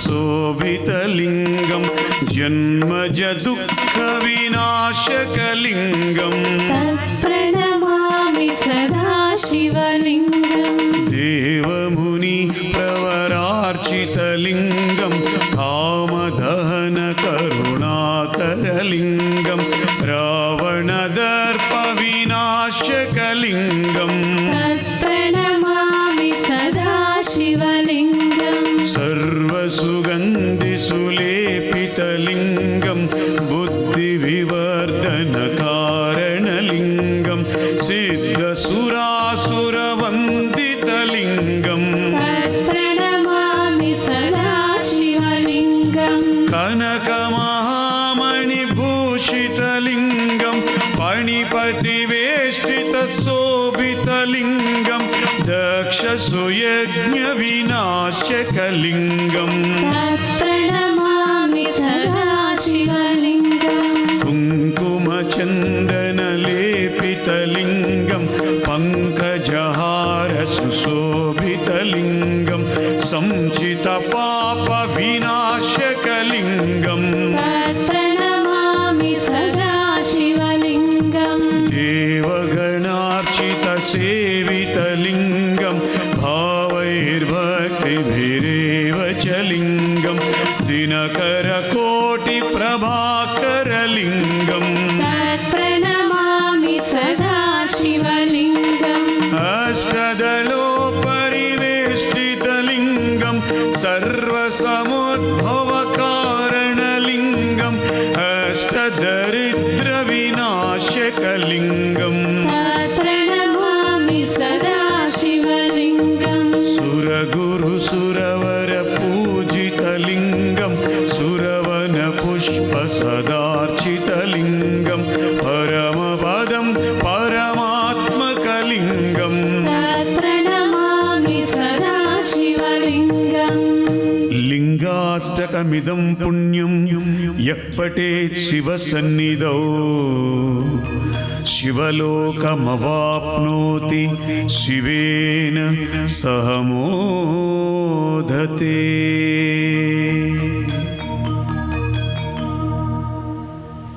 सुशोभितलिङ्गं जन्मज दुःखविनाशकलिङ्गं तत्प्रणमामि सदा शिवलिङ्गं देवमुनि प्रवरार्चितलिङ्गं कामदहनकरुणाकरलिङ्गं रावणदर्पविनाशकलिङ्गं तत्प्रणमामि सदा शिवलिङ्गं सर्वसुगन्धिसुलेपितलिङ्गं बुद्धिविवर्धनकारणलिङ्गं सिद्धसुरासुरवन्दितलिङ्गं तत्प्रणमामि सदा शिवलिङ्गं कनकमहामणिभूषितलिङ्गं फणिपतिवेष्टितशोभितलिङ्गं दक्षसुयज्ञविनाशकलिङ्गं तत्प्रणमामि सदा शिवलिङ्गं कुङ्कुमचन्दनलेपितलिङ्गं पङ्कजहारसुशोभितलिङ्गं संचितपापविनाशकलिङ्गं तत्प्रणमामि सदा शिवलिङ्गं देवगणार्चितसेवितलिङ्गं भावैर्भक्तिभिरेव च लिङ्गं दिनकरकोटिप्रभाकरलिङ्गं तत्प्रणमामि सदा शिवलिङ्गं अष्टदलोपरिवेष्टितलिङ्गं सर्वसमुद्भवकारणलिङ्गं अष्टदरिद्रविनाशकलिङ्गं तत्प्रणमामि सदा शिवलिङ्गं सुरगुरुसुरवरपूजितलिङ्गं सुरवनपुष्पसदार्चितलिङ्गं परमपदं परमात्मकलिङ्गं तत्प्रणमामि सदा शिवलिङ्गं लिङ्गाष्टकमिदं पुण्यं यः पठेत् शिवसन्निधौ शिवलोकमवाप्नोति शिवेन सह मोदते।